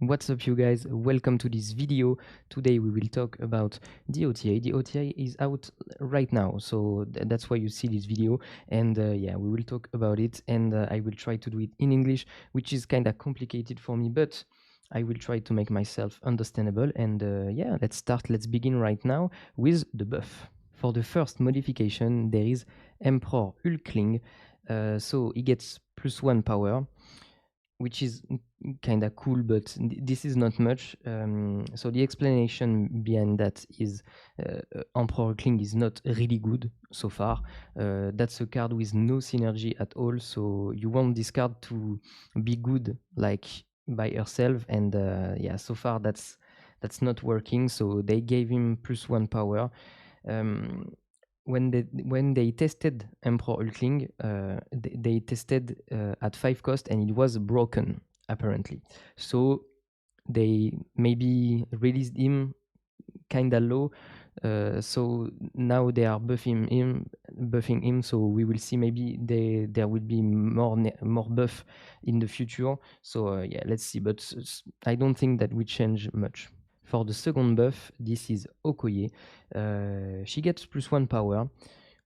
What's up, you guys? Welcome to this video. Today we will talk about the OTA. The OTA is out right now, so that's why you see this video. And yeah, we will talk about it, and I will try to do it in English, which is kind of complicated for me, but I will try to make myself understandable. And yeah, let's start. Let's begin right now with the buff. For the first modification, there is Emperor Hulkling. So he gets +1 power, which is kind of cool, but this is not much. So the explanation behind that is Emperor King is not really good so far. That's a card with no synergy at all, so you want this card to be good like by herself, and yeah, so far that's not working. So they gave him +1 power. Um, when they tested Emperor Hulkling, they tested at 5 cost and it was broken apparently. So they maybe released him kinda low. So now they are buffing him. So we will see maybe there will be more buff in the future. So yeah, let's see. But I don't think that will change much. For the second buff, this is Okoye. She gets +1 power,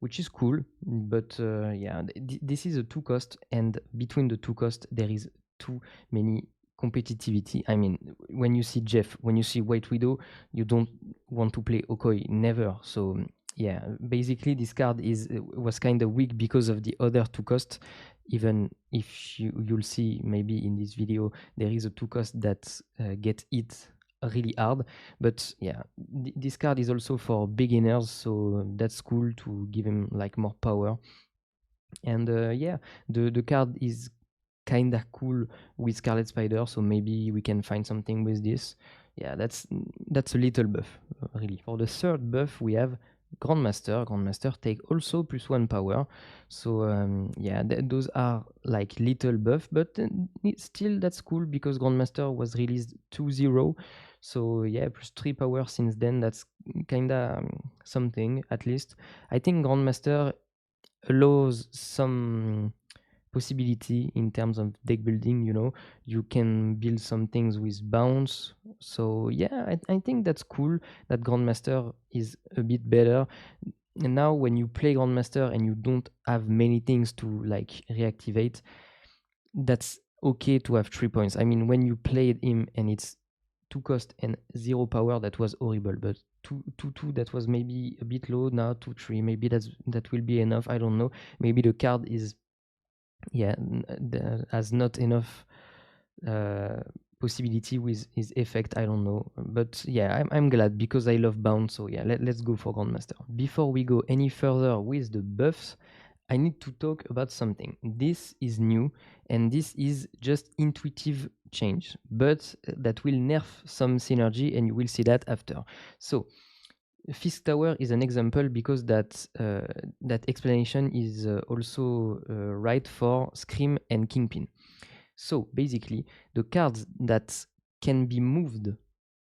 which is cool, but yeah, this is a 2 cost, and between the 2 costs, there is too many competitivity. I mean, when you see Jeff, when you see White Widow, you don't want to play Okoye, never. So yeah, basically this card was kind of weak because of the other 2 costs. Even if you'll see maybe in this video, there is a 2 cost that get hit really hard. But yeah, this card is also for beginners, so that's cool to give him like more power. And yeah, the card is kind of cool with Scarlet Spider, so maybe we can find something with this. Yeah, that's a little buff, really. For the third buff, we have Grandmaster. Grandmaster take also +1 power. So yeah, those are like little buff, but still that's cool because Grandmaster was released 2.0. So yeah, +3 power since then. That's kinda something at least. I think Grandmaster allows some possibility in terms of deck building. You can build some things with bounce. So yeah, I think that's cool that Grandmaster is a bit better. And now when you play Grandmaster and you don't have many things to like reactivate, that's okay to have 3 points. I mean, when you played him and it's 2 cost and 0 power, that was horrible. But 2 that was maybe a bit low. Now 2-3, maybe that will be enough. I don't know. Maybe the card is has not enough possibility with his effect. I don't know, but yeah, I'm glad because I love bounce. So yeah, let's go for Grandmaster. Before we go any further with the buffs, I need to talk about something. This is new, and this is just intuitive change, but that will nerf some synergy, and you will see that after. So Fist Tower is an example because that explanation is also right for Scream and Kingpin. So basically, the cards that can be moved,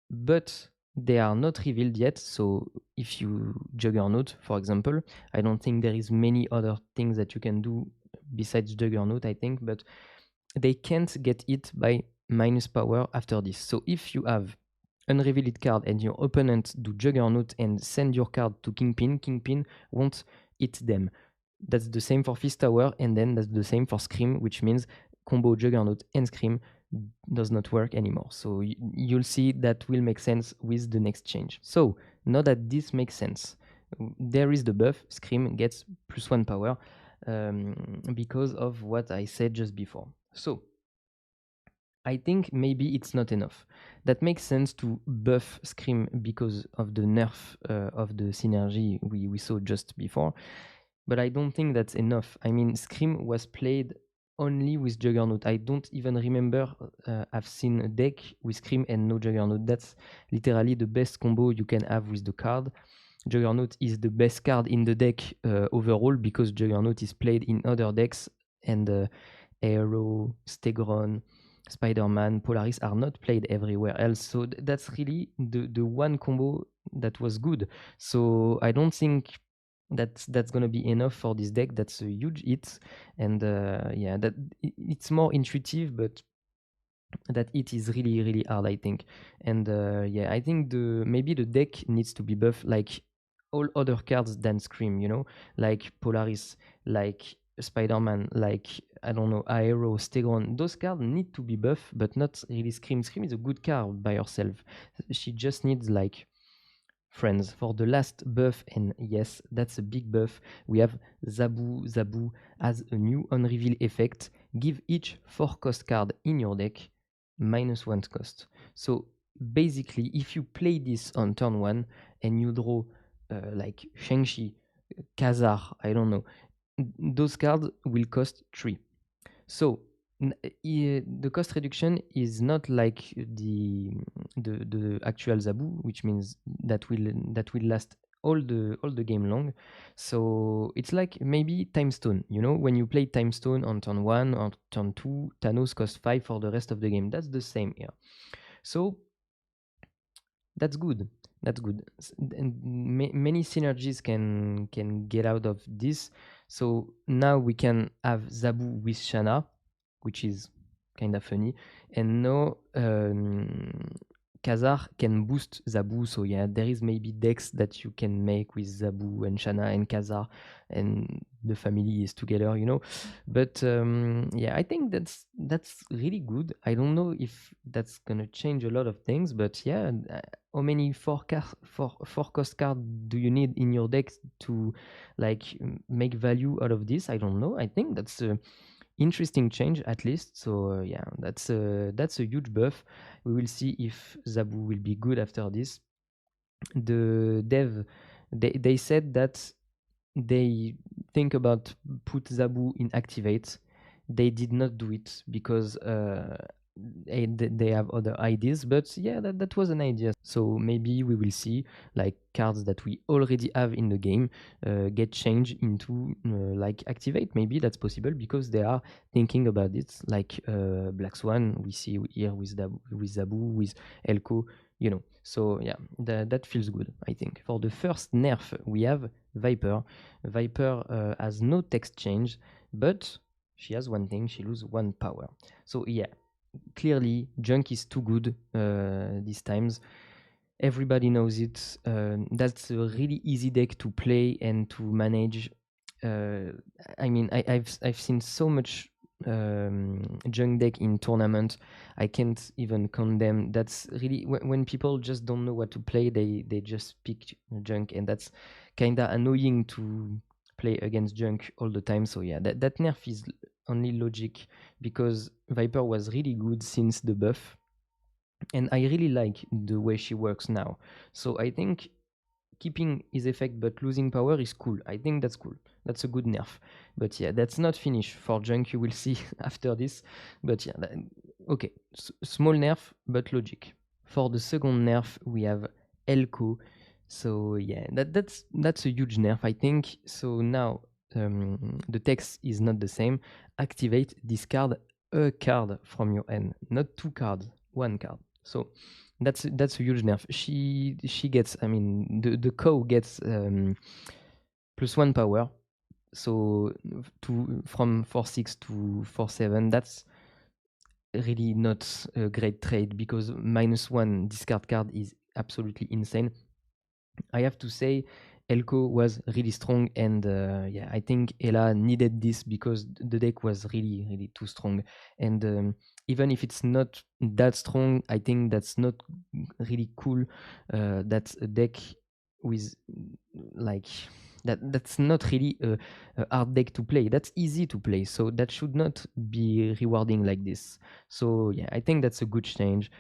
but they are not revealed yet. So if you Juggernaut, for example, I don't think there is many other things that you can do besides Juggernaut, I think, but they can't get hit by minus power after this. So if you have unrevealed card and your opponent do Juggernaut and send your card to Kingpin, Kingpin won't hit them. That's the same for Fist Tower, and then that's the same for Scream, which means combo Juggernaut and Scream does not work anymore. So you'll see that will make sense with the next change. So now that this makes sense, there is the buff, Scream gets +1 power because of what I said just before. So I think maybe it's not enough. That makes sense to buff Scream because of the nerf of the synergy we saw just before, but I don't think that's enough. I mean, Scream was played only with Juggernaut. I don't even remember I've seen a deck with Scream and no Juggernaut. That's literally the best combo you can have with the card. Juggernaut is the best card in the deck overall because Juggernaut is played in other decks, and Aero, Stegron, Spider-Man, Polaris are not played everywhere else. So that's really the one combo that was good. So I don't think that's gonna be enough for this deck. That's a huge hit, and yeah, it's more intuitive, but that it is really hard, I think. And yeah, I think maybe the deck needs to be buffed like all other cards than Scream, you know, like Polaris, like Spider-Man, like I don't know, Aero, Stegron. Those cards need to be buffed, but not really Scream. Scream is a good card by herself. She just needs like friends. For the last buff, and yes, that's a big buff, we have Zabu. Zabu has a new on-reveal effect. Give each 4 cost card in your deck -1 cost. So basically, if you play this on turn 1 and you draw like Shang-Chi, Khazar, I don't know, those cards will cost 3. So the cost reduction is not like the actual Zabu, which means that will last all the game long. So it's like maybe Time Stone. You know, when you play Time Stone on turn 1 or turn 2, Thanos costs 5 for the rest of the game. That's the same here. So that's good. That's good. And many synergies can get out of this. So now we can have Zabu with Shana, which is kind of funny. And now Khazar can boost Zabu. So yeah, there is maybe decks that you can make with Zabu and Shana and Khazar, and the family is together, you know. But yeah, I think that's really good. I don't know if that's gonna change a lot of things, but yeah, how many four cost card do you need in your deck to like make value out of this? I don't know. I think that's a interesting change at least. So yeah, that's a huge buff. We will see if Zabu will be good after this. The dev, they said that they think about put Zabu in activate. They did not do it because they have other ideas, but yeah, that was an idea. So maybe we will see like cards that we already have in the game get changed into like activate. Maybe that's possible because they are thinking about it. Like Black Swan, we see here with Zabu, with Elco, you know. So yeah, that feels good, I think. For the first nerf, we have Viper. Viper has no text change, but she has one thing, she loses 1 power. So yeah, clearly Junk is too good these times. Everybody knows it. That's a really easy deck to play and to manage. I mean, I've seen so much junk deck in tournament. I can't even condemn. That's really when people just don't know what to play, they just pick junk, and that's kind of annoying to play against junk all the time. So yeah, that nerf is only logic because Viper was really good since the buff, and I really like the way she works now. So I think keeping his effect but losing power is cool. I think that's cool. That's a good nerf. But yeah, that's not finished for junk. You will see after this. But yeah, okay, small nerf but logic. For the second nerf, we have Elco. So yeah, that's a huge nerf, I think. So now the text is not the same. Activate, discard a card from your hand, not 2 cards, 1 card. So that's a huge nerf. She gets, I mean, the cow gets +1 power. So from 4/6 to 4/7, that's really not a great trade because -1 discard card is absolutely insane. I have to say, Elco was really strong, and yeah, I think Ella needed this because the deck was really too strong. And even if it's not that strong, I think that's not really cool. That's a deck with like that's not really a hard deck to play. That's easy to play, so that should not be rewarding like this. So yeah, I think that's a good change.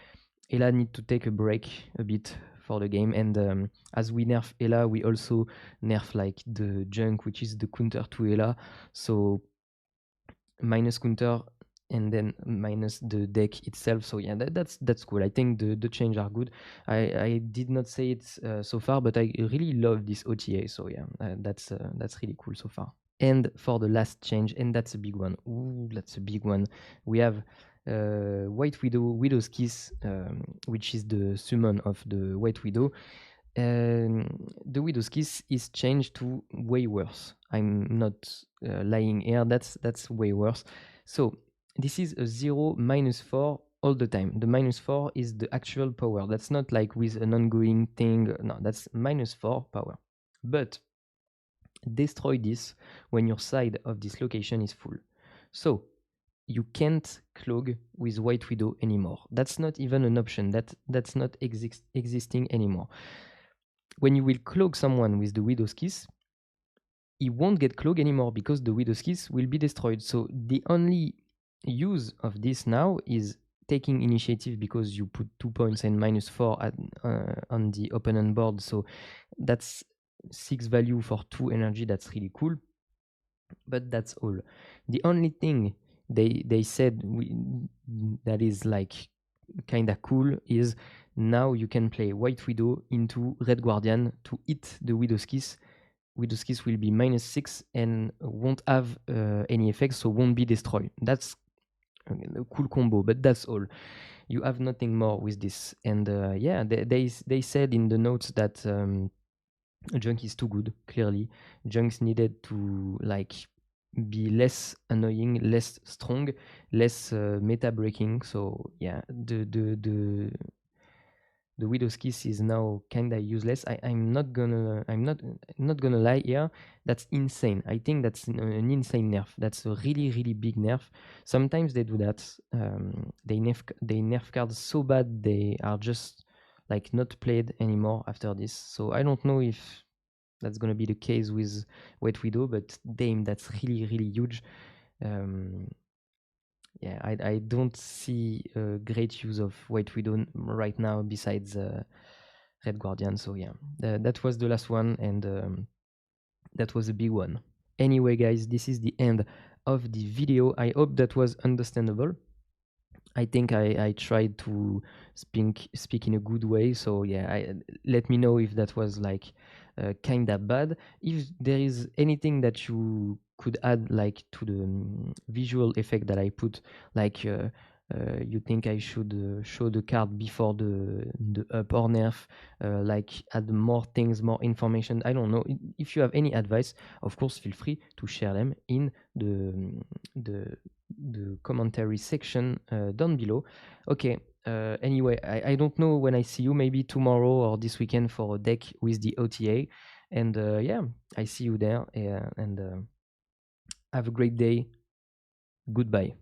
Ella need to take a break a bit for the game, and as we nerf Ella, we also nerf like the junk, which is the counter to Ella. So minus counter and then minus the deck itself. So yeah, that's cool. I think the change are good. I did not say it so far, but I really love this OTA. So yeah, that's really cool so far. And for the last change, and that's a big one. Ooh, that's a big one. We have White Widow, Widow's Kiss, which is the summon of the White Widow. The Widow's Kiss is changed to way worse. I'm not lying here. That's way worse. So this is a 0 -4 all the time. The -4 is the actual power. That's not like with an ongoing thing. No, that's -4 power. But destroy this when your side of this location is full. So you can't clog with White Widow anymore. That's not even an option. That's not existing anymore. When you will clog someone with the Widow's Kiss, he won't get clogged anymore because the Widow's Kiss will be destroyed. So the only use of this now is taking initiative because you put 2 points and -4 on the opponent board. So that's 6 value for 2 energy. That's really cool. But that's all. The only thing they said that is like kind of cool is now you can play White Widow into Red Guardian to hit the Widow's Kiss. Widow's Kiss will be -6 and won't have any effects, so won't be destroyed. That's a cool combo, but that's all. You have nothing more with this. And yeah, they said in the notes that Junk is too good, clearly. Junks needed to like be less annoying, less strong, less meta breaking. So yeah, the Widow's Kiss is now kinda useless. I'm not gonna lie here. That's insane. I think that's an insane nerf. That's a really big nerf. Sometimes they do that. They nerf cards so bad they are just like not played anymore after this. So I don't know if that's gonna be the case with White Widow, but damn, that's really huge. Yeah, I don't see a great use of White Widow right now besides Red Guardian. So yeah, that was the last one, and that was a big one. Anyway, guys, this is the end of the video. I hope that was understandable. I think I tried to speak in a good way. So yeah, let me know if that was like kind of bad. If there is anything that you could add like to the visual effect that I put, like you think I should show the card before the up or nerf, like add more things, more information. I don't know. If you have any advice, of course, feel free to share them in the commentary section down below. Okay. Anyway, I don't know when I see you, maybe tomorrow or this weekend for a deck with the OTA. And yeah, I see you there. And have a great day. Goodbye.